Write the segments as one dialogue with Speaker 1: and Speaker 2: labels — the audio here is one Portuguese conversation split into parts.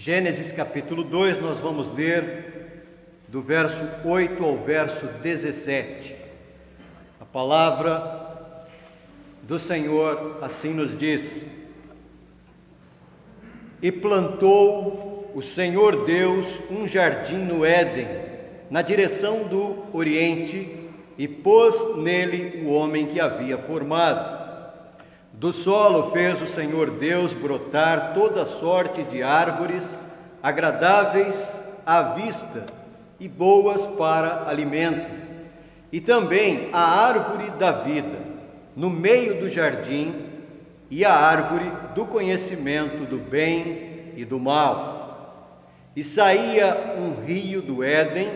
Speaker 1: Gênesis capítulo 2, nós vamos ler do verso 8 ao verso 17. A palavra do Senhor assim nos diz: E plantou o Senhor Deus um jardim no Éden, na direção do Oriente, e pôs nele o homem que havia formado. Do solo fez o Senhor Deus brotar toda sorte de árvores, agradáveis à vista e boas para alimento, e também a árvore da vida, no meio do jardim, e a árvore do conhecimento do bem e do mal. E saía um rio do Éden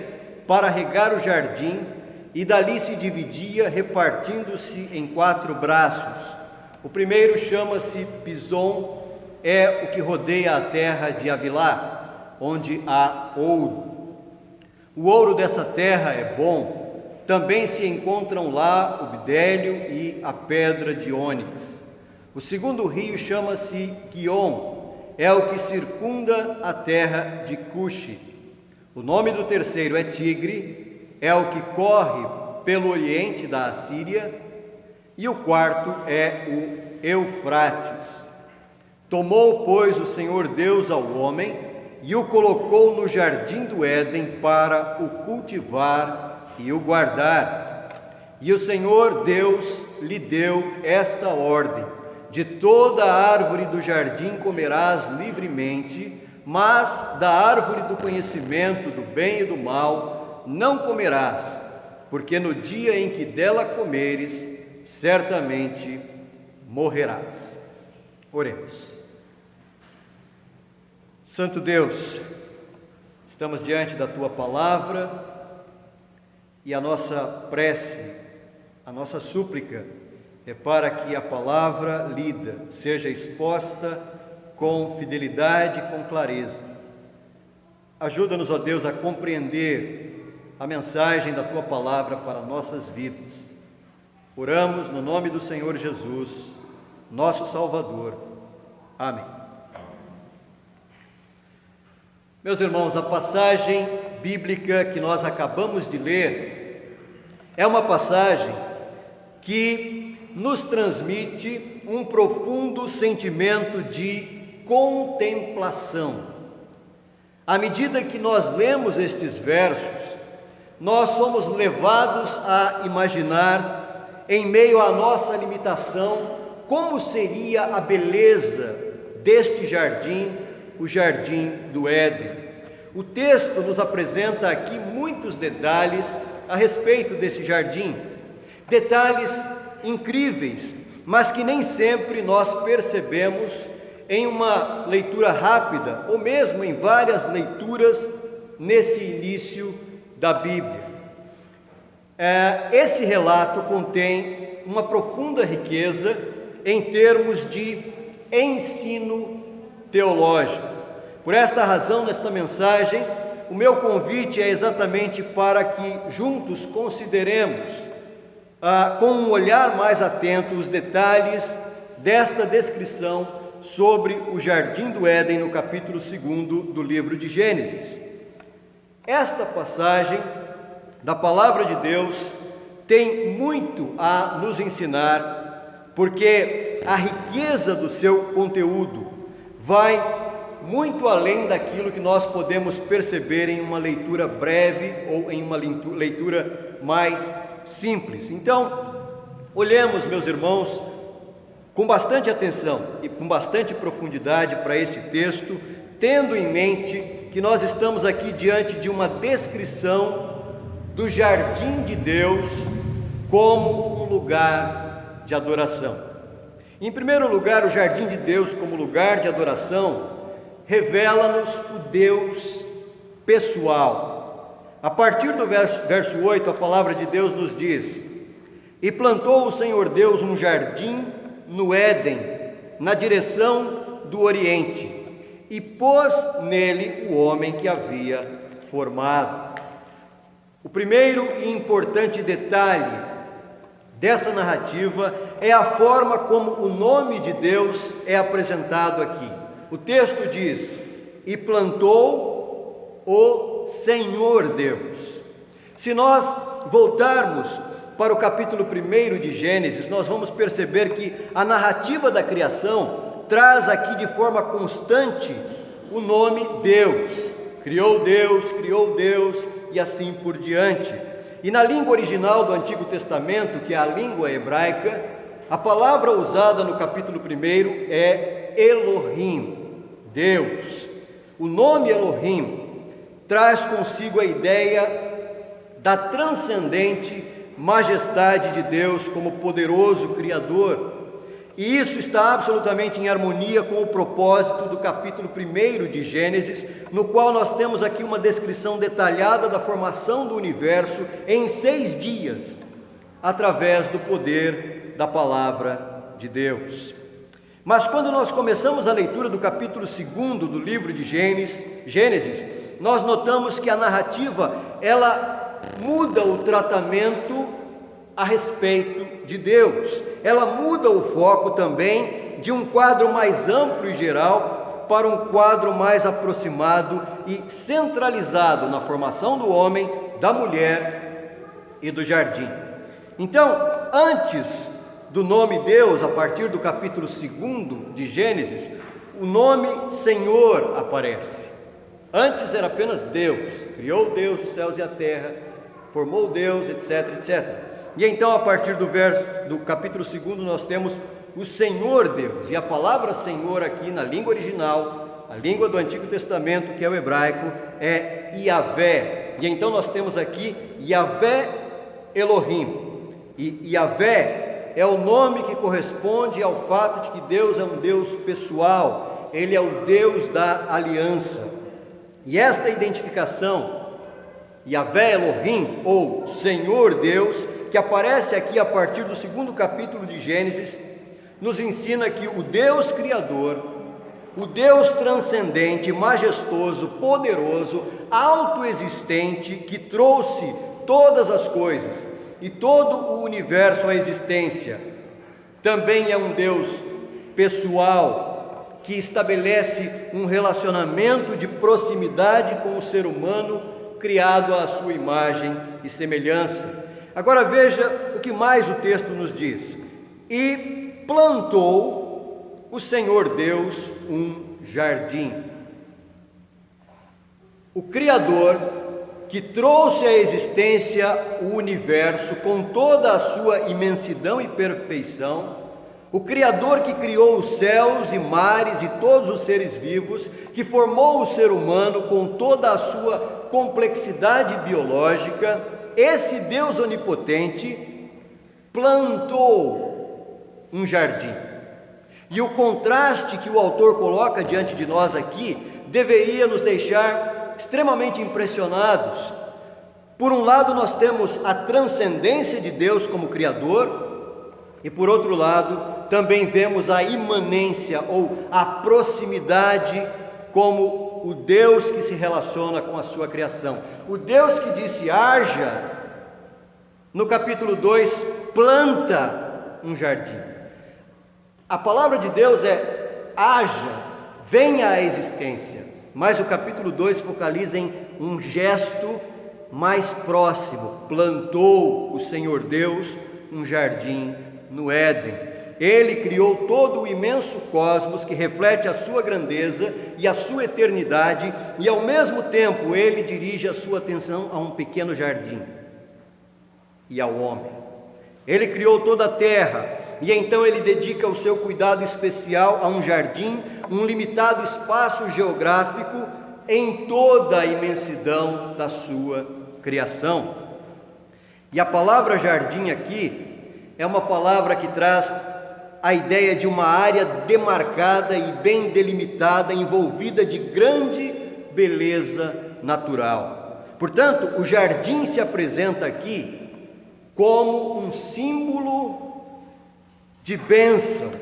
Speaker 1: para regar o jardim, e dali se dividia, repartindo-se em 4 braços. O primeiro chama-se Pison, é o que rodeia a terra de Havilá, onde há ouro. O ouro dessa terra é bom, também se encontram lá o bidélio e a pedra de ônix. O segundo rio chama-se Quion, é o que circunda a terra de Cuxi. O nome do terceiro é Tigre, é o que corre pelo oriente da Assíria. E o quarto é o Eufrates. Tomou, pois, o Senhor Deus ao homem e o colocou no jardim do Éden para o cultivar e o guardar. E o Senhor Deus lhe deu esta ordem: de toda a árvore do jardim comerás livremente, mas da árvore do conhecimento do bem e do mal não comerás, porque no dia em que dela comeres, certamente morrerás. Oremos. Santo Deus, estamos diante da Tua palavra e a nossa prece, a nossa súplica é para que a palavra lida seja exposta com fidelidade e com clareza. Ajuda-nos, ó Deus, a compreender a mensagem da Tua palavra para nossas vidas. Oramos no nome do Senhor Jesus, nosso Salvador. Amém. Meus irmãos, a passagem bíblica que nós acabamos de ler é uma passagem que nos transmite um profundo sentimento de contemplação. À medida que nós lemos estes versos, nós somos levados a imaginar, em meio à nossa limitação, como seria a beleza deste jardim, o jardim do Éden. O texto nos apresenta aqui muitos detalhes a respeito desse jardim, detalhes incríveis, mas que nem sempre nós percebemos em uma leitura rápida, ou mesmo em várias leituras nesse início da Bíblia. Esse relato contém uma profunda riqueza em termos de ensino teológico. Por esta razão, nesta mensagem, o meu convite é exatamente para que juntos consideremos, com um olhar mais atento, os detalhes desta descrição sobre o Jardim do Éden, no capítulo 2 do livro de Gênesis. Esta passagem da palavra de Deus tem muito a nos ensinar, porque a riqueza do seu conteúdo vai muito além daquilo que nós podemos perceber em uma leitura breve ou em uma leitura mais simples. Então, olhemos, meus irmãos, com bastante atenção e com bastante profundidade para esse texto, tendo em mente que nós estamos aqui diante de uma descrição do jardim de Deus como um lugar de adoração. Em primeiro lugar, o jardim de Deus como lugar de adoração revela-nos o Deus pessoal. A partir do verso 8, a palavra de Deus nos diz: E plantou o Senhor Deus um jardim no Éden, na direção do Oriente, e pôs nele o homem que havia formado. O primeiro e importante detalhe dessa narrativa é a forma como o nome de Deus é apresentado aqui. O texto diz: e plantou o Senhor Deus. Se nós voltarmos para o capítulo 1 de Gênesis, nós vamos perceber que a narrativa da criação traz aqui de forma constante o nome Deus. Criou Deus e assim por diante. E na língua original do Antigo Testamento, que é a língua hebraica, a palavra usada no capítulo 1 é Elohim, Deus. O nome Elohim traz consigo a ideia da transcendente majestade de Deus como poderoso Criador. E isso está absolutamente em harmonia com o propósito do capítulo 1 de Gênesis, no qual nós temos aqui uma descrição detalhada da formação do universo em 6 dias, através do poder da palavra de Deus. Mas quando nós começamos a leitura do capítulo 2 do livro de Gênesis, nós notamos que a narrativa, ela muda o tratamento a respeito de Deus. Ela muda o foco também de um quadro mais amplo e geral para um quadro mais aproximado e centralizado na formação do homem, da mulher e do jardim. Então, antes do nome Deus, a partir do capítulo 2 de Gênesis, o nome Senhor aparece. Antes era apenas Deus, criou Deus os céus e a terra, formou Deus, etc. E então, a partir do capítulo 2, nós temos o Senhor Deus. E a palavra Senhor aqui na língua original, a língua do Antigo Testamento, que é o hebraico, é Yavé. E então nós temos aqui Yavé Elohim. E Yavé é o nome que corresponde ao fato de que Deus é um Deus pessoal. Ele é o Deus da aliança. E esta identificação, Yavé Elohim, ou Senhor Deus, que aparece aqui a partir do 2º capítulo de Gênesis, nos ensina que o Deus Criador, o Deus transcendente, majestoso, poderoso, autoexistente, que trouxe todas as coisas e todo o universo à existência, também é um Deus pessoal, que estabelece um relacionamento de proximidade com o ser humano, criado à sua imagem e semelhança. Agora veja o que mais o texto nos diz: e plantou o Senhor Deus um jardim. O Criador, que trouxe à existência o universo com toda a sua imensidão e perfeição, o Criador que criou os céus e mares e todos os seres vivos, que formou o ser humano com toda a sua complexidade biológica, esse Deus onipotente plantou um jardim. E o contraste que o autor coloca diante de nós aqui deveria nos deixar extremamente impressionados. Por um lado, nós temos a transcendência de Deus como Criador, e por outro lado, também vemos a imanência ou a proximidade como o Deus que se relaciona com a sua criação. O Deus que disse haja, no capítulo 2, planta um jardim. A palavra de Deus é haja, venha à existência. Mas o capítulo 2 focaliza em um gesto mais próximo. Plantou o Senhor Deus um jardim no Éden. Ele criou todo o imenso cosmos que reflete a sua grandeza e a sua eternidade, e ao mesmo tempo ele dirige a sua atenção a um pequeno jardim e ao homem. Ele criou toda a terra, e então ele dedica o seu cuidado especial a um jardim, um limitado espaço geográfico em toda a imensidão da sua criação. E a palavra jardim aqui é uma palavra que traz a ideia de uma área demarcada e bem delimitada, envolvida de grande beleza natural. Portanto, o jardim se apresenta aqui como um símbolo de bênção.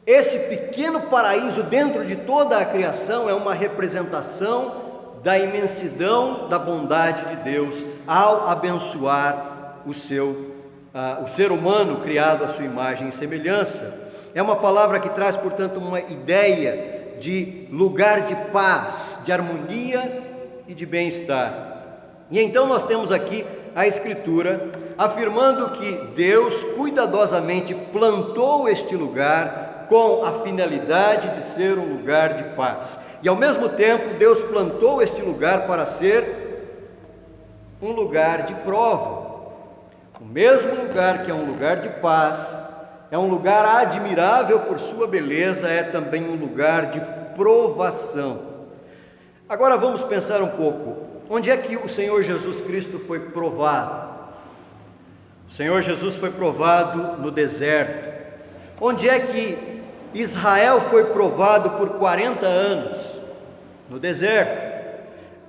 Speaker 1: Esse pequeno paraíso dentro de toda a criação é uma representação da imensidão da bondade de Deus ao abençoar o ser humano criado à sua imagem e semelhança. É uma palavra que traz, portanto, uma ideia de lugar de paz, de harmonia e de bem-estar. E então nós temos aqui a Escritura afirmando que Deus cuidadosamente plantou este lugar com a finalidade de ser um lugar de paz. E ao mesmo tempo Deus plantou este lugar para ser um lugar de prova. O mesmo lugar que é um lugar de paz, é um lugar admirável por sua beleza, é também um lugar de provação. Agora vamos pensar um pouco. Onde é que o Senhor Jesus Cristo foi provado? O Senhor Jesus foi provado no deserto. Onde é que Israel foi provado por 40 anos? No deserto.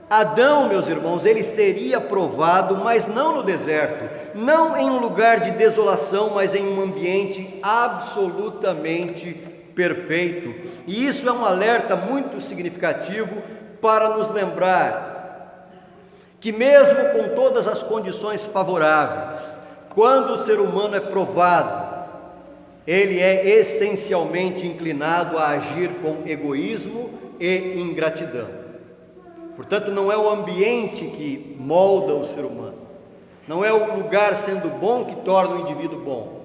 Speaker 1: Adão, meus irmãos, ele seria provado, mas não no deserto, não em um lugar de desolação, mas em um ambiente absolutamente perfeito. E isso é um alerta muito significativo para nos lembrar que mesmo com todas as condições favoráveis, quando o ser humano é provado, ele é essencialmente inclinado a agir com egoísmo e ingratidão. Portanto, não é o ambiente que molda o ser humano, não é o lugar sendo bom que torna o indivíduo bom,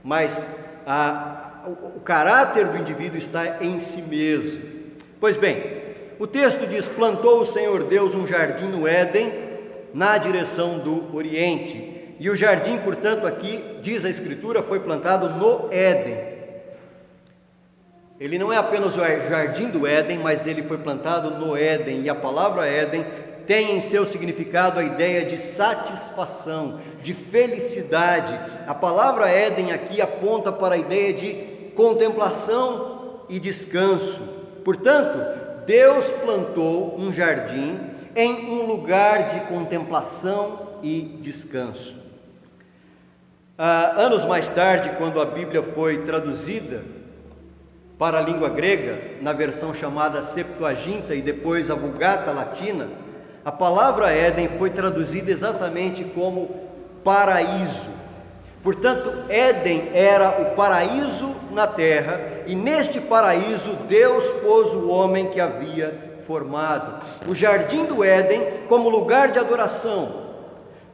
Speaker 1: mas o caráter do indivíduo está em si mesmo. Pois bem, o texto diz: plantou o Senhor Deus um jardim no Éden, na direção do Oriente. E o jardim, portanto, aqui, diz a Escritura, foi plantado no Éden. Ele não é apenas o jardim do Éden, mas ele foi plantado no Éden. E a palavra Éden tem em seu significado a ideia de satisfação, de felicidade. A palavra Éden aqui aponta para a ideia de contemplação e descanso. Portanto, Deus plantou um jardim em um lugar de contemplação e descanso. Anos mais tarde, quando a Bíblia foi traduzida para a língua grega, na versão chamada Septuaginta e depois a Vulgata Latina, a palavra Éden foi traduzida exatamente como paraíso. Portanto, Éden era o paraíso na terra, e neste paraíso Deus pôs o homem que havia formado. O jardim do Éden, como lugar de adoração,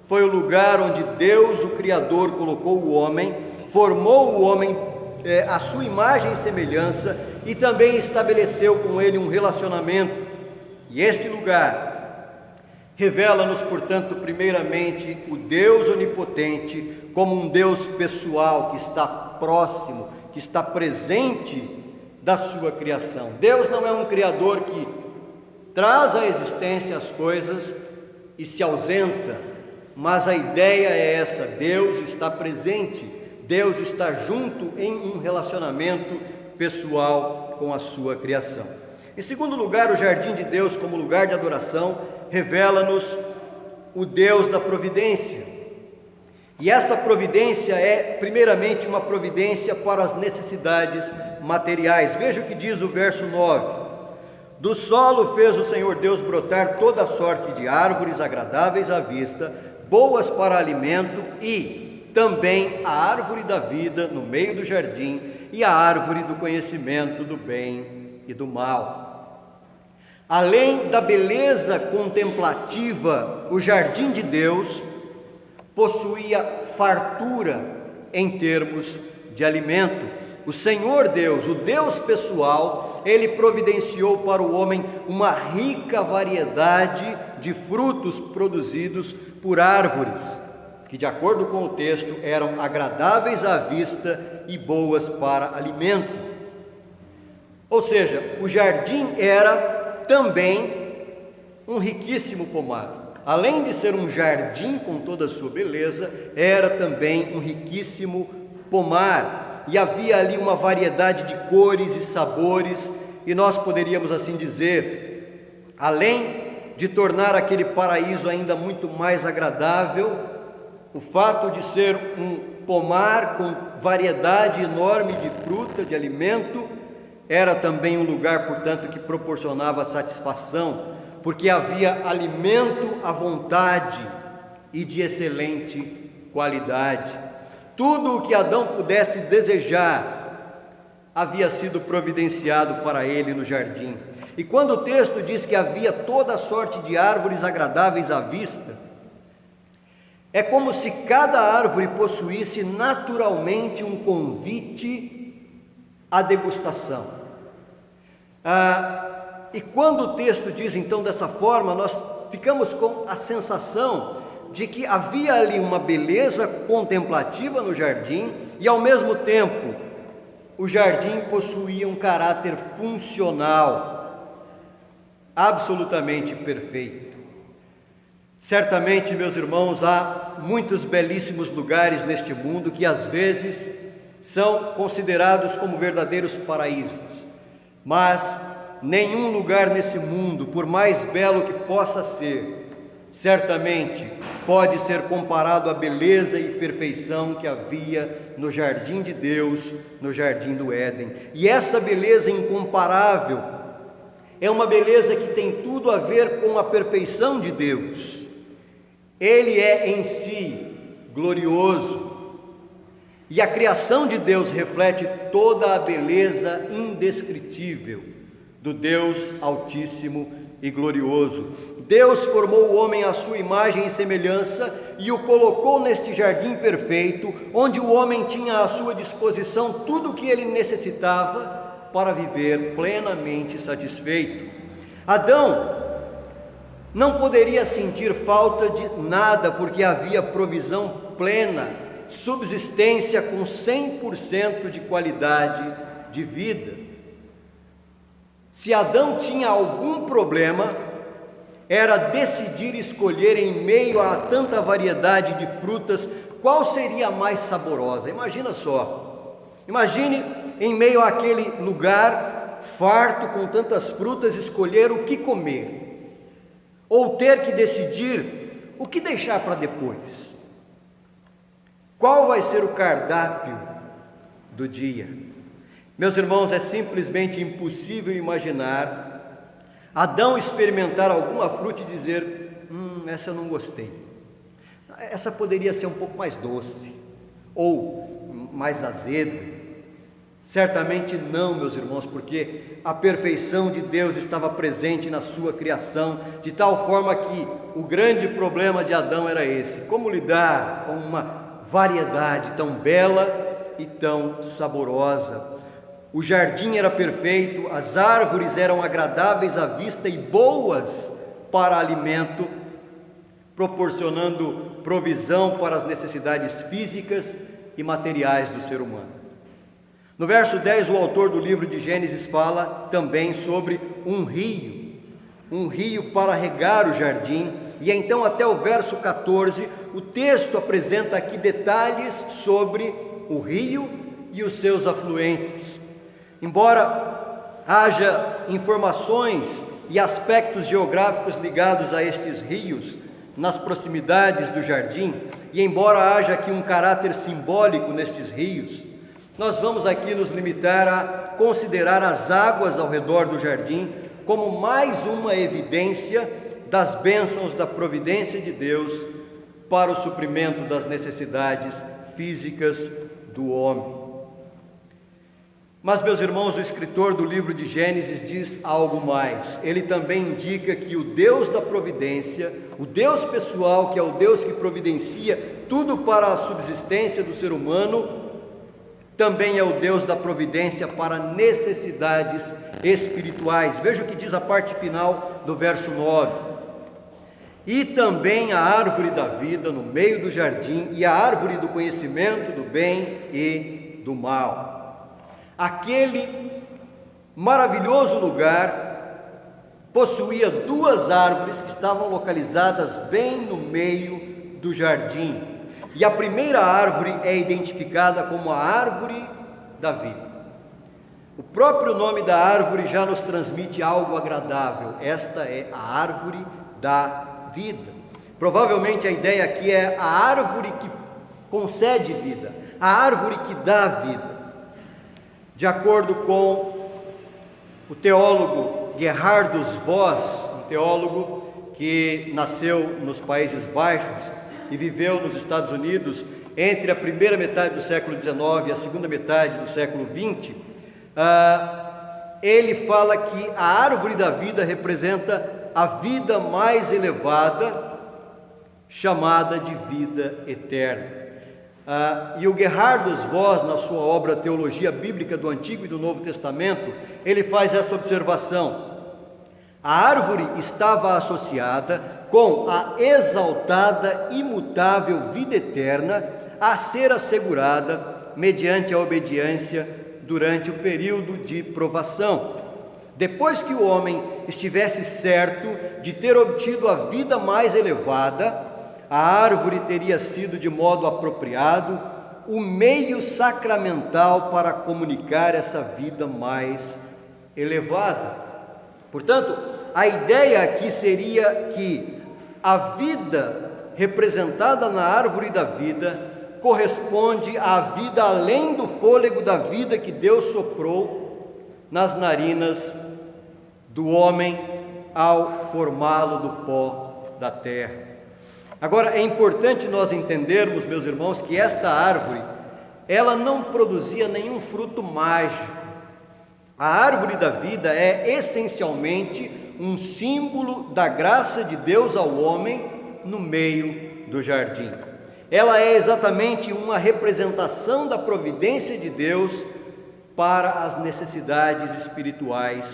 Speaker 1: foi o lugar onde Deus, o Criador, colocou o homem, formou o homem à sua imagem e semelhança, e também estabeleceu com ele um relacionamento. E este lugar revela-nos, portanto, primeiramente o Deus onipotente como um Deus pessoal que está próximo, que está presente da sua criação. Deus não é um criador que traz à existência as coisas e se ausenta, mas a ideia é essa: Deus está presente, Deus está junto em um relacionamento pessoal com a sua criação. Em segundo lugar, o jardim de Deus como lugar de adoração revela-nos o Deus da providência. E essa providência é primeiramente uma providência para as necessidades materiais. Veja o que diz o verso 9: do solo fez o Senhor Deus brotar toda sorte de árvores agradáveis à vista, boas para alimento, e também a árvore da vida no meio do jardim, e a árvore do conhecimento do bem e do mal. Além da beleza contemplativa, o jardim de Deus possuía fartura em termos de alimento. O Senhor Deus, o Deus pessoal, Ele providenciou para o homem uma rica variedade de frutos produzidos por árvores, que, de acordo com o texto, eram agradáveis à vista e boas para alimento. Ou seja, o jardim era também um riquíssimo pomar. Além de ser um jardim com toda a sua beleza, era também um riquíssimo pomar. E havia ali uma variedade de cores e sabores, e nós poderíamos assim dizer, além de tornar aquele paraíso ainda muito mais agradável, o fato de ser um pomar com variedade enorme de fruta, de alimento, era também um lugar, portanto, que proporcionava satisfação, porque havia alimento à vontade e de excelente qualidade. Tudo o que Adão pudesse desejar havia sido providenciado para ele no jardim. E quando o texto diz que havia toda sorte de árvores agradáveis à vista, é como se cada árvore possuísse naturalmente um convite à degustação. E quando o texto diz então dessa forma, nós ficamos com a sensação de que havia ali uma beleza contemplativa no jardim e ao mesmo tempo o jardim possuía um caráter funcional absolutamente perfeito. Certamente, meus irmãos, há muitos belíssimos lugares neste mundo que às vezes são considerados como verdadeiros paraísos, mas nenhum lugar nesse mundo, por mais belo que possa ser, certamente pode ser comparado à beleza e perfeição que havia no jardim de Deus, no jardim do Éden. E essa beleza incomparável é uma beleza que tem tudo a ver com a perfeição de Deus. Ele é em si glorioso, e a criação de Deus reflete toda a beleza indescritível do Deus Altíssimo e glorioso. Deus formou o homem à sua imagem e semelhança e o colocou neste jardim perfeito, onde o homem tinha à sua disposição tudo o que ele necessitava para viver plenamente satisfeito. Adão não poderia sentir falta de nada, porque havia provisão plena, subsistência com 100% de qualidade de vida. Se Adão tinha algum problema, era decidir escolher em meio a tanta variedade de frutas, qual seria a mais saborosa. Imagina só, imagine em meio àquele lugar farto com tantas frutas, escolher o que comer, ou ter que decidir o que deixar para depois. Qual vai ser o cardápio do dia? Meus irmãos, é simplesmente impossível imaginar Adão experimentar alguma fruta e dizer: essa eu não gostei, essa poderia ser um pouco mais doce, ou mais azeda. Certamente não, meus irmãos, porque a perfeição de Deus estava presente na sua criação, de tal forma que o grande problema de Adão era esse: como lidar com uma variedade tão bela e tão saborosa. O jardim era perfeito, as árvores eram agradáveis à vista e boas para alimento, proporcionando provisão para as necessidades físicas e materiais do ser humano. No verso 10, o autor do livro de Gênesis fala também sobre um rio para regar o jardim, e então até o verso 14, o texto apresenta aqui detalhes sobre o rio e os seus afluentes. Embora haja informações e aspectos geográficos ligados a estes rios nas proximidades do jardim, e embora haja aqui um caráter simbólico nestes rios, nós vamos aqui nos limitar a considerar as águas ao redor do jardim como mais uma evidência das bênçãos da providência de Deus para o suprimento das necessidades físicas do homem. Mas, meus irmãos, o escritor do livro de Gênesis diz algo mais. Ele também indica que o Deus da providência, o Deus pessoal, que é o Deus que providencia tudo para a subsistência do ser humano, também é o Deus da providência para necessidades espirituais. Veja o que diz a parte final do verso 9. E também a árvore da vida no meio do jardim, e a árvore do conhecimento do bem e do mal. Aquele maravilhoso lugar possuía duas árvores que estavam localizadas bem no meio do jardim. E a primeira árvore é identificada como a árvore da vida. O próprio nome da árvore já nos transmite algo agradável. Esta é a árvore da vida. Provavelmente a ideia aqui é a árvore que concede vida, a árvore que dá vida. De acordo com o teólogo Gerhardus Voss, um teólogo que nasceu nos Países Baixos e viveu nos Estados Unidos entre a primeira metade do século XIX e a segunda metade do século XX, ele fala que a árvore da vida representa a vida mais elevada, chamada de vida eterna. E o Gerhardus Voss, na sua obra Teologia Bíblica do Antigo e do Novo Testamento, ele faz essa observação: a árvore estava associada com a exaltada, imutável vida eterna a ser assegurada mediante a obediência durante o período de provação. Depois que o homem estivesse certo de ter obtido a vida mais elevada, a árvore teria sido de modo apropriado o meio sacramental para comunicar essa vida mais elevada. Portanto, a ideia aqui seria que a vida representada na árvore da vida corresponde à vida além do fôlego da vida que Deus soprou nas narinas do homem ao formá-lo do pó da terra. Agora, é importante nós entendermos, meus irmãos, que esta árvore, ela não produzia nenhum fruto mágico. A árvore da vida é essencialmente um símbolo da graça de Deus ao homem no meio do jardim. Ela é exatamente uma representação da providência de Deus para as necessidades espirituais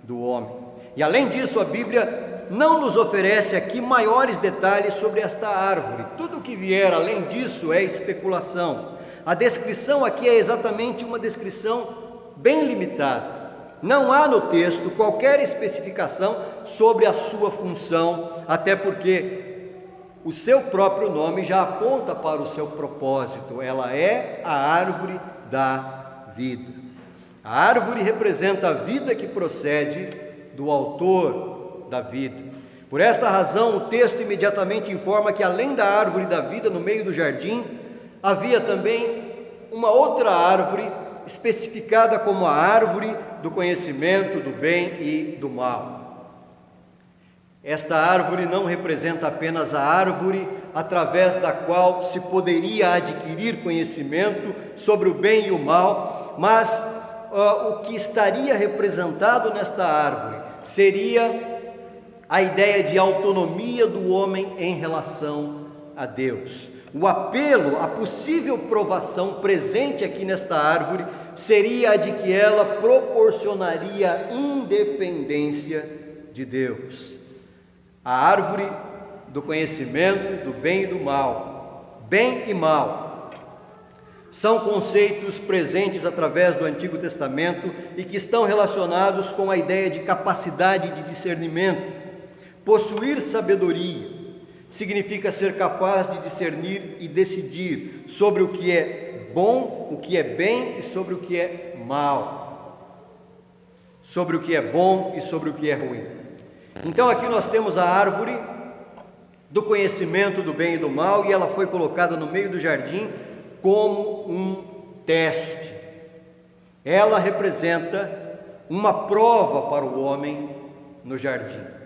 Speaker 1: do homem. E além disso, a Bíblia não nos oferece aqui maiores detalhes sobre esta árvore. Tudo o que vier além disso é especulação. A descrição aqui é exatamente uma descrição bem limitada. Não há no texto qualquer especificação sobre a sua função, até porque o seu próprio nome já aponta para o seu propósito. Ela é a árvore da vida. A árvore representa a vida que procede do autor da vida. Por esta razão, o texto imediatamente informa que além da árvore da vida no meio do jardim, havia também uma outra árvore especificada como a árvore do conhecimento do bem e do mal. Esta árvore não representa apenas a árvore através da qual se poderia adquirir conhecimento sobre o bem e o mal, mas o que estaria representado nesta árvore seria a ideia de autonomia do homem em relação a Deus. O apelo, a possível provação presente aqui nesta árvore seria a de que ela proporcionaria independência de Deus. A árvore do conhecimento do bem e do mal. Bem e mal são conceitos presentes através do Antigo Testamento e que estão relacionados com a ideia de capacidade de discernimento. Possuir sabedoria significa ser capaz de discernir e decidir sobre o que é bom, o que é bem e sobre o que é mal, sobre o que é bom e sobre o que é ruim. Então aqui nós temos a árvore do conhecimento do bem e do mal, e ela foi colocada no meio do jardim como um teste. Ela representa uma prova para o homem no jardim.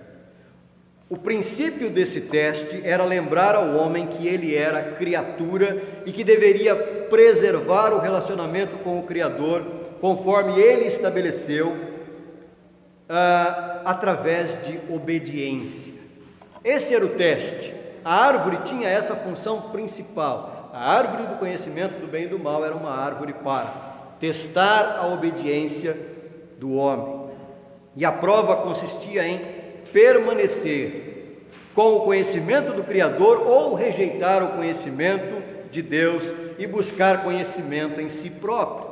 Speaker 1: O princípio desse teste era lembrar ao homem que ele era criatura e que deveria preservar o relacionamento com o Criador, conforme ele estabeleceu, através de obediência. Esse era o teste. A árvore tinha essa função principal. A árvore do conhecimento do bem e do mal era uma árvore para testar a obediência do homem. E a prova consistia em permanecer com o conhecimento do Criador ou rejeitar o conhecimento de Deus e buscar conhecimento em si próprio.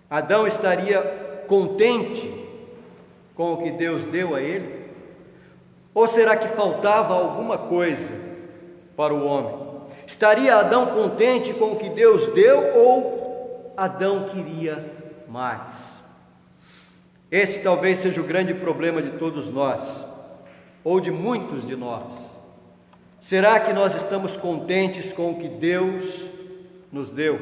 Speaker 1: Adão estaria contente com o que Deus deu a ele? Ou será que faltava alguma coisa para o homem? Estaria Adão contente com o que Deus deu ou Adão queria mais? Esse talvez seja o grande problema de todos nós, ou de muitos de nós. Será que nós estamos contentes com o que Deus nos deu?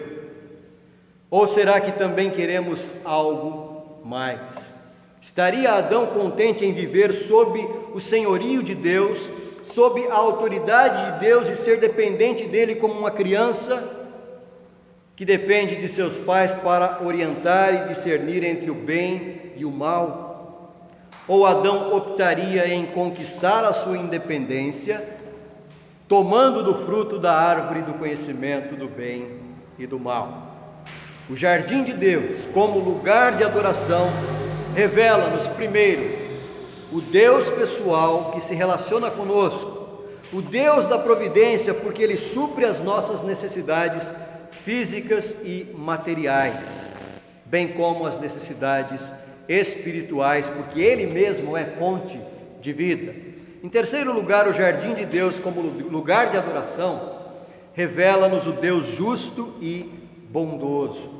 Speaker 1: Ou será que também queremos algo mais? Estaria Adão contente em viver sob o senhorio de Deus, sob a autoridade de Deus e ser dependente dele como uma criança? que depende de seus pais para orientar e discernir entre o bem e o mal? Ou Adão optaria em conquistar a sua independência, tomando do fruto da árvore do conhecimento do bem e do mal? O jardim de Deus, como lugar de adoração, revela-nos, primeiro, o Deus pessoal que se relaciona conosco, o Deus da providência, porque Ele supre as nossas necessidades físicas e materiais, bem como as necessidades espirituais, porque Ele mesmo é fonte de vida. Em terceiro lugar, o jardim de Deus, como lugar de adoração, revela-nos o Deus justo e bondoso.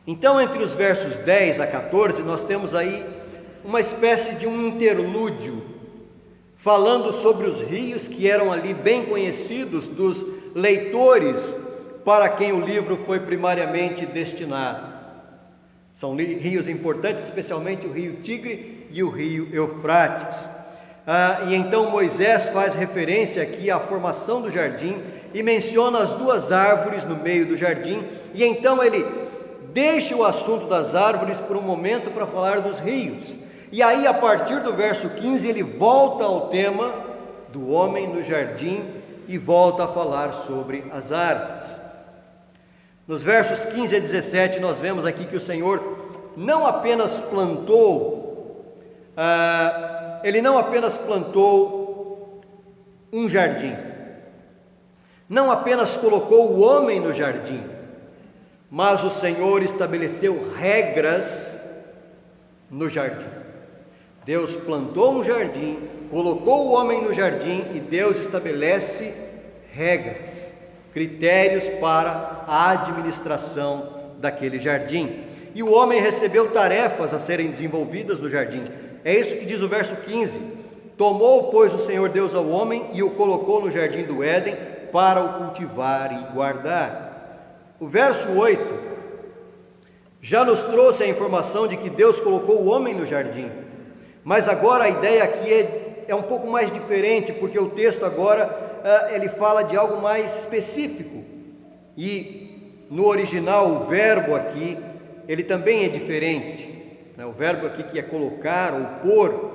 Speaker 1: Então, entre os versos 10 a 14, nós temos aí uma espécie de um interlúdio, falando sobre os rios que eram ali bem conhecidos dos leitores para quem o livro foi primariamente destinado. São rios importantes, especialmente o rio Tigre e o rio Eufrates. E então Moisés faz referência aqui à formação do jardim e menciona as duas árvores no meio do jardim, e então ele deixa o assunto das árvores por um momento para falar dos rios. E aí, a partir do verso 15, ele volta ao tema do homem no jardim e volta a falar sobre as árvores. Nos versos 15 a 17, nós vemos aqui que o Senhor não apenas plantou, Ele não apenas plantou um jardim, não apenas colocou o homem no jardim, mas o Senhor estabeleceu regras no jardim. Deus plantou um jardim, colocou o homem no jardim e Deus estabelece regras, critérios para a administração daquele jardim. E o homem recebeu tarefas a serem desenvolvidas no jardim. É isso que diz o verso 15: tomou, pois, o Senhor Deus ao homem e o colocou no jardim do Éden para o cultivar e guardar. O verso 8 já nos trouxe a informação de que Deus colocou o homem no jardim, mas agora a ideia aqui é um pouco mais diferente, porque o texto agora ele fala de algo mais específico, e no original o verbo aqui ele também é diferente, né? O verbo aqui que é colocar ou pôr,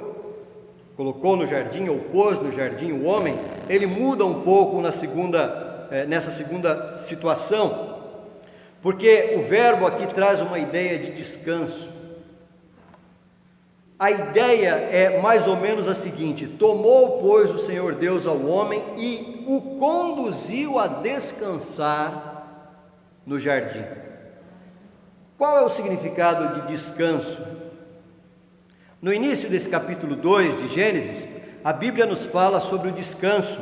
Speaker 1: colocou no jardim ou pôs no jardim o homem, ele muda um pouco nessa segunda situação, porque o verbo aqui traz uma ideia de descanso. A ideia é mais ou menos a seguinte: tomou, pois, o Senhor Deus ao homem e o conduziu a descansar no jardim. Qual é o significado de descanso? No início desse capítulo 2 de Gênesis, a Bíblia nos fala sobre o descanso,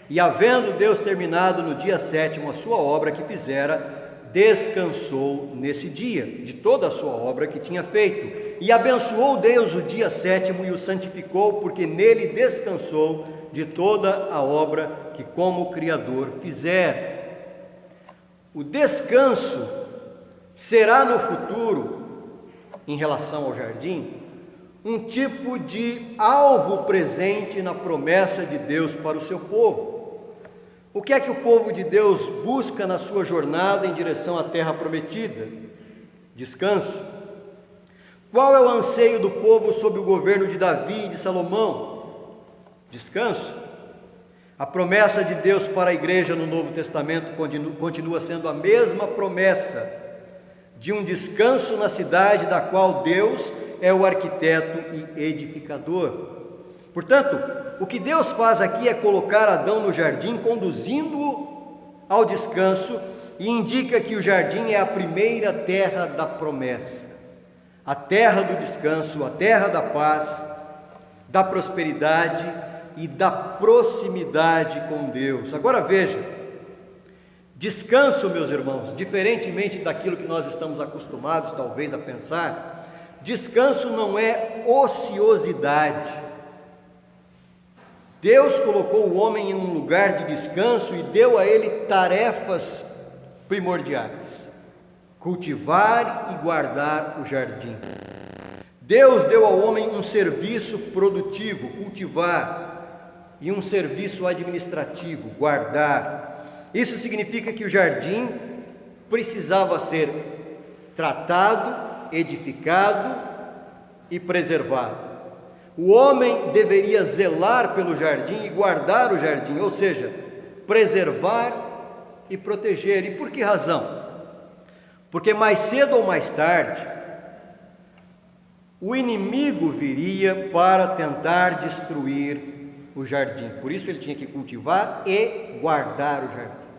Speaker 1: e havendo Deus terminado no dia 7º a sua obra que fizera, descansou nesse dia de toda a sua obra que tinha feito, e abençoou Deus o dia 7º e o santificou, porque nele descansou de toda a obra que como Criador fizer. O descanso será no futuro, em relação ao jardim, um tipo de alvo presente na promessa de Deus para o seu povo. O que é que o povo de Deus busca na sua jornada em direção à terra prometida? Descanso. Qual é o anseio do povo sob o governo de Davi e de Salomão? Descanso. A promessa de Deus para a igreja no Novo Testamento continua sendo a mesma promessa de um descanso na cidade da qual Deus é o arquiteto e edificador. Portanto, o que Deus faz aqui é colocar Adão no jardim, conduzindo-o ao descanso, e indica que o jardim é a primeira terra da promessa, a terra do descanso, a terra da paz, da prosperidade e da proximidade com Deus. Agora veja, descanso, meus irmãos, diferentemente daquilo que nós estamos acostumados talvez a pensar, descanso não é ociosidade. Deus colocou o homem em um lugar de descanso e deu a ele tarefas primordiais: cultivar e guardar o jardim. Deus deu ao homem um serviço produtivo, cultivar, e um serviço administrativo, guardar. Isso significa que o jardim precisava ser tratado, edificado e preservado. O homem deveria zelar pelo jardim e guardar o jardim, ou seja, preservar e proteger. E por que razão? Porque mais cedo ou mais tarde, o inimigo viria para tentar destruir o jardim. Por isso ele tinha que cultivar e guardar o jardim.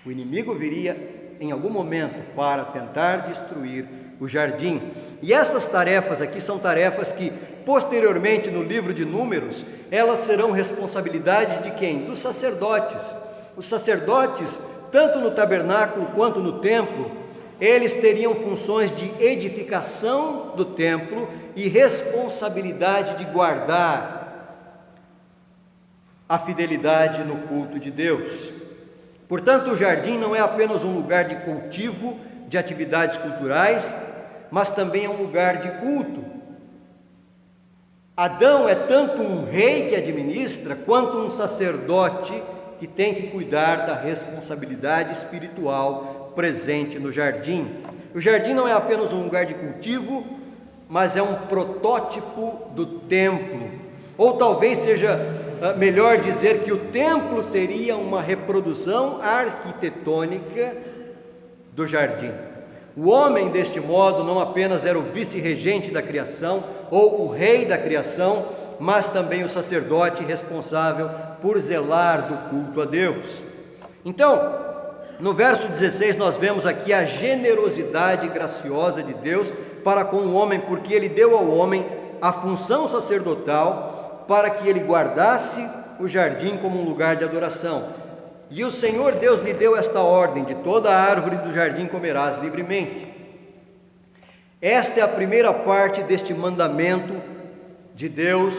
Speaker 1: O inimigo viria em algum momento para tentar destruir o jardim. E essas tarefas aqui são tarefas que, posteriormente no livro de Números, elas serão responsabilidades de quem? Dos sacerdotes. Os sacerdotes, tanto no tabernáculo quanto no templo, eles teriam funções de edificação do templo e responsabilidade de guardar a fidelidade no culto de Deus. Portanto, o jardim não é apenas um lugar de cultivo, de atividades culturais, mas também é um lugar de culto. Adão é tanto um rei que administra, quanto um sacerdote que tem que cuidar da responsabilidade espiritual presente no jardim. O jardim não é apenas um lugar de cultivo, mas é um protótipo do templo. Ou talvez seja melhor dizer que o templo seria uma reprodução arquitetônica do jardim. O homem, deste modo, não apenas era o vice-regente da criação ou o rei da criação, mas também o sacerdote responsável por zelar do culto a Deus. Então, no verso 16 nós vemos aqui a generosidade graciosa de Deus para com o homem, porque Ele deu ao homem a função sacerdotal para que ele guardasse o jardim como um lugar de adoração. E o Senhor Deus lhe deu esta ordem: de toda a árvore do jardim comerás livremente. Esta é a primeira parte deste mandamento de Deus,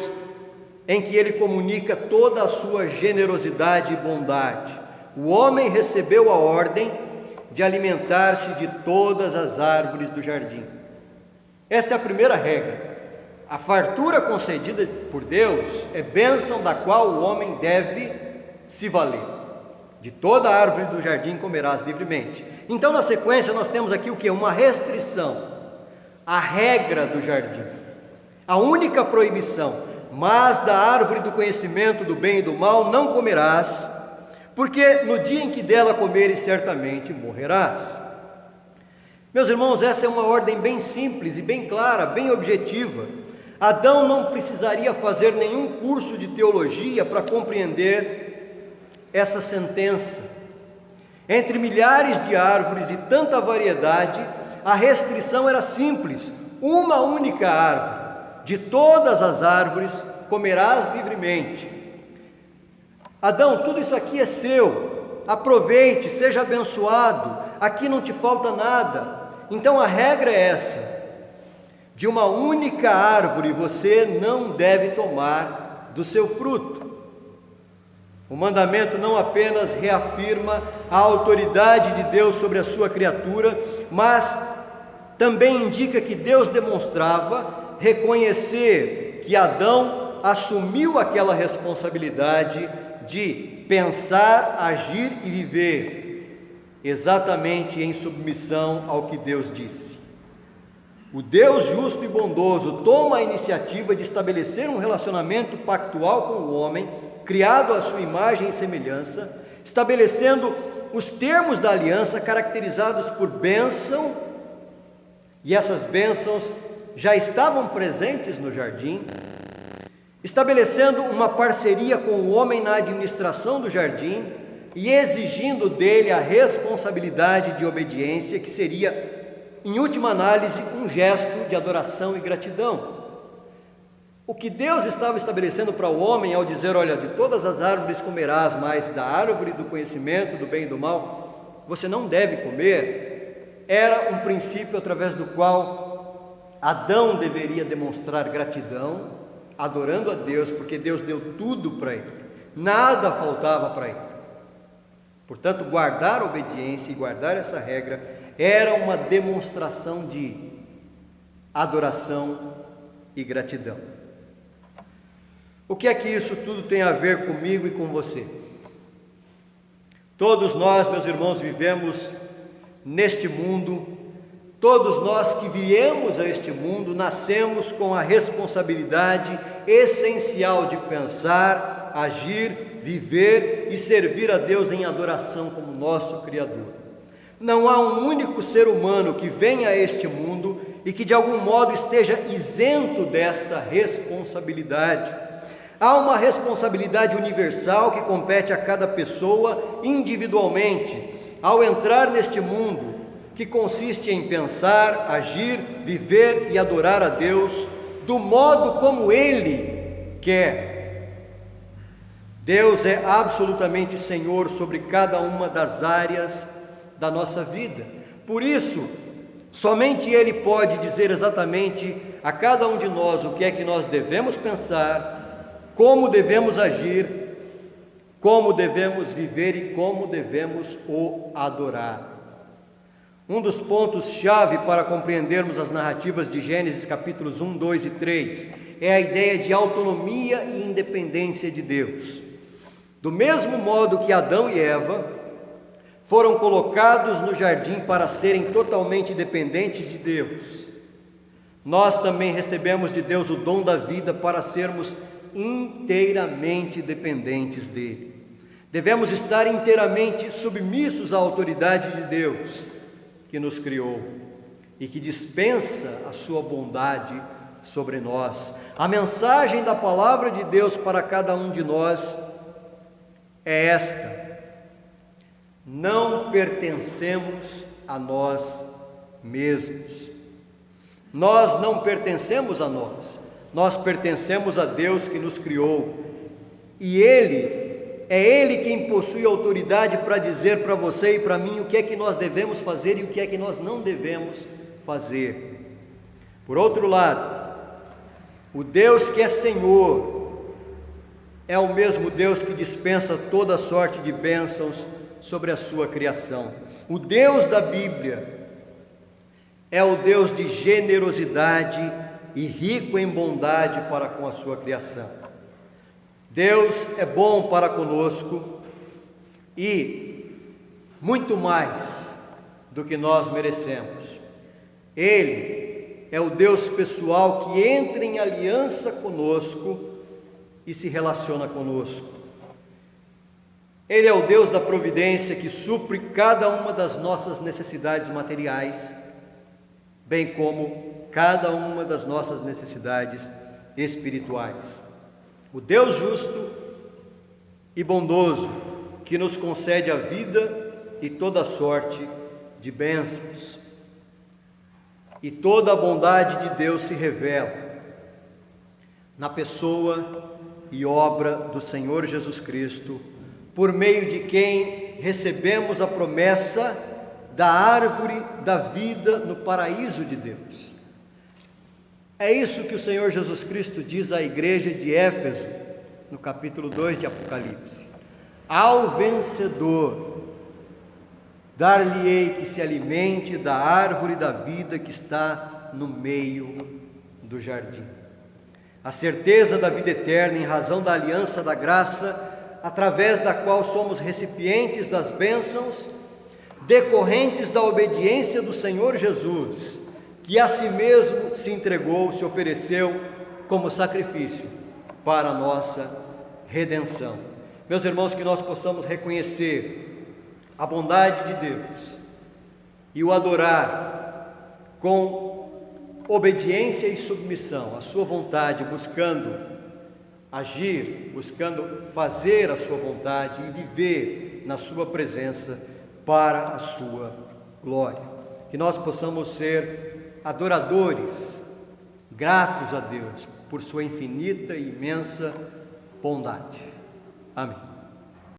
Speaker 1: em que Ele comunica toda a sua generosidade e bondade. O homem recebeu a ordem de alimentar-se de todas as árvores do jardim. Essa é a primeira regra. A fartura concedida por Deus é bênção da qual o homem deve se valer. De toda a árvore do jardim comerás livremente. Então, na sequência, nós temos aqui o que? Uma restrição. A regra do jardim. A única proibição: mas da árvore do conhecimento do bem e do mal não comerás, porque no dia em que dela comeres, certamente morrerás. Meus irmãos, essa é uma ordem bem simples e bem clara, bem objetiva. Adão não precisaria fazer nenhum curso de teologia para compreender essa sentença. Entre milhares de árvores e tanta variedade, a restrição era simples: uma única árvore. De todas as árvores comerás livremente. Adão, tudo isso aqui é seu, aproveite, seja abençoado, aqui não te falta nada. Então a regra é essa: de uma única árvore você não deve tomar do seu fruto. O mandamento não apenas reafirma a autoridade de Deus sobre a sua criatura, mas também indica que Deus demonstrava reconhecer que Adão assumiu aquela responsabilidade de pensar, agir e viver exatamente em submissão ao que Deus disse. O Deus justo e bondoso toma a iniciativa de estabelecer um relacionamento pactual com o homem, criado à sua imagem e semelhança, estabelecendo os termos da aliança caracterizados por bênção, e essas bênçãos já estavam presentes no jardim, estabelecendo uma parceria com o homem na administração do jardim e exigindo dele a responsabilidade de obediência, que seria, em última análise, um gesto de adoração e gratidão. O que Deus estava estabelecendo para o homem ao dizer: olha, de todas as árvores comerás, mas da árvore do conhecimento do bem e do mal você não deve comer, era um princípio através do qual Adão deveria demonstrar gratidão, adorando a Deus, porque Deus deu tudo para ele, nada faltava para ele. Portanto, guardar a obediência e guardar essa regra era uma demonstração de adoração e gratidão. O que é que isso tudo tem a ver comigo e com você? Todos nós, meus irmãos, vivemos neste mundo, todos nós que viemos a este mundo, nascemos com a responsabilidade essencial de pensar, agir, viver e servir a Deus em adoração como nosso Criador. Não há um único ser humano que venha a este mundo e que de algum modo esteja isento desta responsabilidade. Há uma responsabilidade universal que compete a cada pessoa individualmente ao entrar neste mundo, que consiste em pensar, agir, viver e adorar a Deus do modo como Ele quer. Deus é absolutamente Senhor sobre cada uma das áreas da nossa vida. Por isso, somente Ele pode dizer exatamente a cada um de nós o que é que nós devemos pensar, como devemos agir, como devemos viver e como devemos o adorar. Um dos pontos-chave para compreendermos as narrativas de Gênesis capítulos 1, 2 e 3 é a ideia de autonomia e independência de Deus. Do mesmo modo que Adão e Eva foram colocados no jardim para serem totalmente dependentes de Deus, nós também recebemos de Deus o dom da vida para sermos inteiramente dependentes dele. Devemos estar inteiramente submissos à autoridade de Deus, que nos criou e que dispensa a sua bondade sobre nós. A mensagem da palavra de Deus para cada um de nós é esta: não pertencemos a nós mesmos. Nós não pertencemos a nós pertencemos a Deus que nos criou, e Ele quem possui autoridade para dizer para você e para mim o que é que nós devemos fazer e o que é que nós não devemos fazer. Por outro lado, o Deus que é Senhor é o mesmo Deus que dispensa toda sorte de bênçãos sobre a sua criação. O Deus da Bíblia é o Deus de generosidade e rico em bondade para com a sua criação. Deus é bom para conosco e muito mais do que nós merecemos. Ele é o Deus pessoal que entra em aliança conosco e se relaciona conosco. Ele é o Deus da providência que supre cada uma das nossas necessidades materiais, bem como cada uma das nossas necessidades espirituais. O Deus justo e bondoso que nos concede a vida e toda sorte de bênçãos. E toda a bondade de Deus se revela na pessoa e obra do Senhor Jesus Cristo, por meio de quem recebemos a promessa da árvore da vida no paraíso de Deus. É isso que o Senhor Jesus Cristo diz à igreja de Éfeso, no capítulo 2 de Apocalipse: ao vencedor, dar-lhe-ei que se alimente da árvore da vida que está no meio do jardim. A certeza da vida eterna em razão da aliança da graça, através da qual somos recipientes das bênçãos, decorrentes da obediência do Senhor Jesus, que a si mesmo se entregou, se ofereceu como sacrifício para a nossa redenção. Meus irmãos, que nós possamos reconhecer a bondade de Deus e o adorar com obediência e submissão à sua vontade, buscando agir, buscando fazer a sua vontade e viver na sua presença para a sua glória. Que nós possamos ser adoradores, gratos a Deus por sua infinita e imensa bondade. Amém.